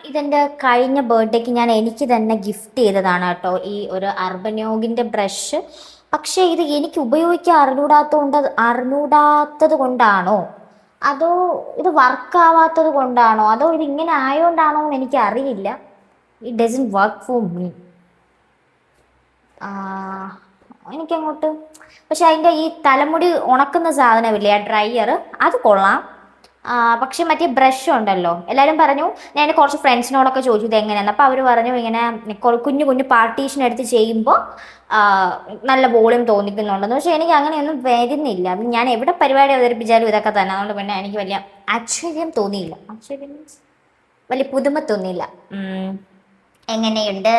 ഇതെൻ്റെ കഴിഞ്ഞ ബർത്ത്ഡേക്ക് ഞാൻ എനിക്ക് തന്നെ ഗിഫ്റ്റ് ചെയ്തതാണ് കേട്ടോ, ഈ ഒരു അർബൻ യോഗിൻ്റെ ബ്രഷ്. പക്ഷേ ഇത് എനിക്ക് ഉപയോഗിക്കാൻ അറിഞ്ഞൂടാത്തത് കൊണ്ടാണോ, അതോ ഇത് വർക്കാവാത്തത് കൊണ്ടാണോ, അതോ ഇത് ഇങ്ങനെ ആയതുകൊണ്ടാണോ എന്ന് എനിക്ക് അറിയില്ല. It doesn't work for me. എനിക്കങ്ങോട്ട്, പക്ഷെ അതിൻ്റെ ഈ തലമുടി ഉണക്കുന്ന സാധനമില്ലേ, ആ ഡ്രയർ, അത് കൊള്ളാം. പക്ഷെ മറ്റേ ബ്രഷ് ഉണ്ടല്ലോ, എല്ലാവരും പറഞ്ഞു, ഞാൻ എൻ്റെ കുറച്ച് ഫ്രണ്ട്സിനോടൊക്കെ ചോദിച്ചു ഇത് എങ്ങനെയാന്ന്. അപ്പോൾ അവർ പറഞ്ഞു ഇങ്ങനെ കുഞ്ഞു കുഞ്ഞു പാർട്ടീഷൻ എടുത്ത് ചെയ്യുമ്പോൾ നല്ല വോളിയം തോന്നിക്കുന്നുണ്ടെന്ന്. പക്ഷെ എനിക്ക് അങ്ങനെയൊന്നും വരുന്നില്ല. ഞാൻ എവിടെ പരിപാടി അവതരിപ്പിച്ചാലും ഇതൊക്കെ തന്നെ, അതുകൊണ്ട് പിന്നെ എനിക്ക് വലിയ ആശ്ചര്യം തോന്നിയില്ല. ആശ്ചര്യം മീൻസ് വലിയ പുതുമ തോന്നിയില്ല. എങ്ങനെയുണ്ട്?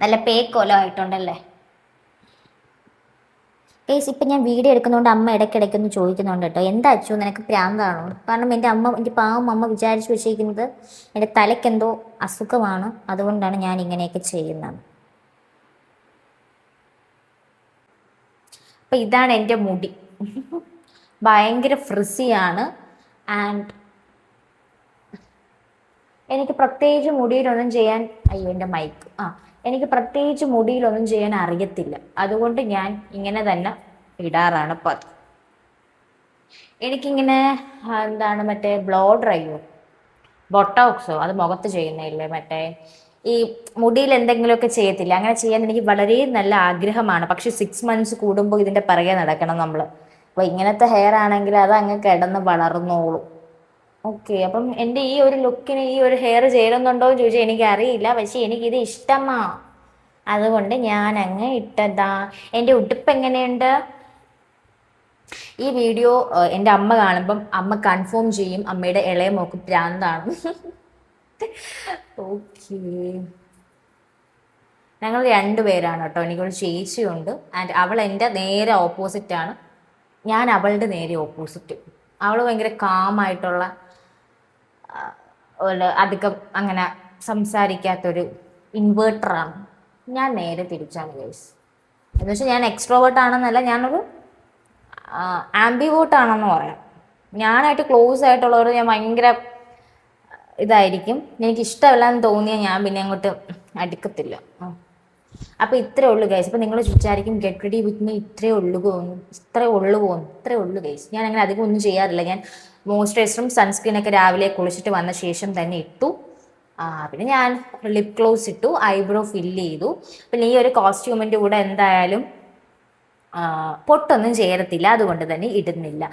നല്ല പേക്കോലോ ആയിട്ടുണ്ടല്ലേ കേസ്. ഇപ്പം ഞാൻ വീഡിയോ എടുക്കുന്നതുകൊണ്ട് അമ്മ ഇടയ്ക്കിടയ്ക്കൊന്ന് ചോദിക്കുന്നുണ്ട് കേട്ടോ, എന്താ അച്ചു നിനക്ക് പ്രാന്താണോ? കാരണം എൻ്റെ പാവം അമ്മ വിചാരിച്ചു വെച്ചിരിക്കുന്നത് എൻ്റെ തലയ്ക്കെന്തോ അസുഖമാണ്, അതുകൊണ്ടാണ് ഞാൻ ഇങ്ങനെയൊക്കെ ചെയ്യുന്നത്. അപ്പം ഇതാണ് എൻ്റെ മുടി. ഭയങ്കര ഫ്രിസിയാണ്. ആൻഡ് എനിക്ക് പ്രത്യേകിച്ച് മുടിയിലൊന്നും ചെയ്യാൻ, അയ്യോ എൻ്റെ മൈക്ക്, എനിക്ക് പ്രത്യേകിച്ച് മുടിയിലൊന്നും ചെയ്യാൻ അറിയത്തില്ല. അതുകൊണ്ട് ഞാൻ ഇങ്ങനെ തന്നെ ഇടാറാണ് പതിവ്. എനിക്കിങ്ങനെ എന്താണ് മറ്റേ ബ്ലോ ഡ്രൈയോ ബൊട്ടോക്സോ, അത് മുഖത്ത് ചെയ്യുന്നില്ലേ, മറ്റേ ഈ മുടിയിൽ എന്തെങ്കിലുമൊക്കെ ചെയ്യത്തില്ല, അങ്ങനെ ചെയ്യാൻ എനിക്ക് വളരെ നല്ല ആഗ്രഹമാണ്. പക്ഷെ 6 months കൂടുമ്പോൾ ഇതിൻ്റെ പിറകെ നടക്കണം നമ്മൾ. അപ്പോൾ ഇങ്ങനത്തെ ഹെയർ ആണെങ്കിൽ അത് അങ്ങ് കിടന്ന് വളർന്നോളും. ഓക്കെ, അപ്പം എൻ്റെ ഈ ഒരു ലുക്കിന് ഈ ഒരു ഹെയർ ചേരുന്നുണ്ടോ എന്ന് ചോദിച്ചാൽ എനിക്കറിയില്ല, പക്ഷെ എനിക്കിത് ഇഷ്ടമാ, അതുകൊണ്ട് ഞാൻ അങ്ങ് ഇട്ടതാ. എൻ്റെ ഉടുപ്പ് എങ്ങനെയുണ്ട്? ഈ വീഡിയോ എൻ്റെ അമ്മ കാണുമ്പം അമ്മ കൺഫേം ചെയ്യും അമ്മയുടെ ഇളയ മോക്ക് പ്രാന്താണ്. ഓക്കെ, ഞങ്ങൾ 2 പേരാണ് കേട്ടോ. എനിക്കൊരു ചേച്ചിയുണ്ട്. ആൻഡ് അവൾ എൻ്റെ നേരെ ഓപ്പോസിറ്റാണ്, ഞാൻ അവളുടെ നേരെ ഓപ്പോസിറ്റ്. അവൾ ഭയങ്കര കാമായിട്ടുള്ള, അധികം അങ്ങനെ സംസാരിക്കാത്തൊരു ഇൻവേർട്ടറാണ്. ഞാൻ നേരെ തിരിച്ചാണ് ഗൈസ്. എന്ന് വെച്ചാൽ ഞാൻ എക്സ്ട്രോവേർട്ട് ആണെന്നല്ല, ഞാനൊരു ആംബിവേർട്ട് ആണെന്ന് പറയാം. ഞാനായിട്ട് ക്ലോസ് ആയിട്ടുള്ളവർ ഞാൻ ഭയങ്കര ഇതായിരിക്കും, എനിക്ക് ഇഷ്ടമല്ലാന്ന് തോന്നിയാൽ ഞാൻ പിന്നെ അങ്ങോട്ട് അടുക്കത്തില്ല. അപ്പോൾ ഇത്രേ ഉള്ളൂ ഗൈസ്. അപ്പോൾ നിങ്ങൾ വിചാരിക്കും ഗെറ്റ് റെഡി വിത്ത് മീ ഇത്രേ ഉള്ളൂ ഗൈസ്. ഞാൻ അങ്ങനെ അധികം ഒന്നും ചെയ്യാറില്ല. ഞാൻ മോയ്സ്ചറൈസറും സൺസ്ക്രീനൊക്കെ രാവിലെ കുളിച്ചിട്ട് വന്ന ശേഷം തന്നെ ഇട്ടു. പിന്നെ ഞാൻ ലിപ് ഗ്ലോസ് ഇട്ടു, ഐബ്രോ ഫില്ല് ചെയ്തു. പിന്നെ ഈ ഒരു കോസ്റ്റ്യൂമിൻ്റെ കൂടെ എന്തായാലും പൊട്ടൊന്നും ചേരത്തില്ല, അതുകൊണ്ട് തന്നെ ഇടുന്നില്ല.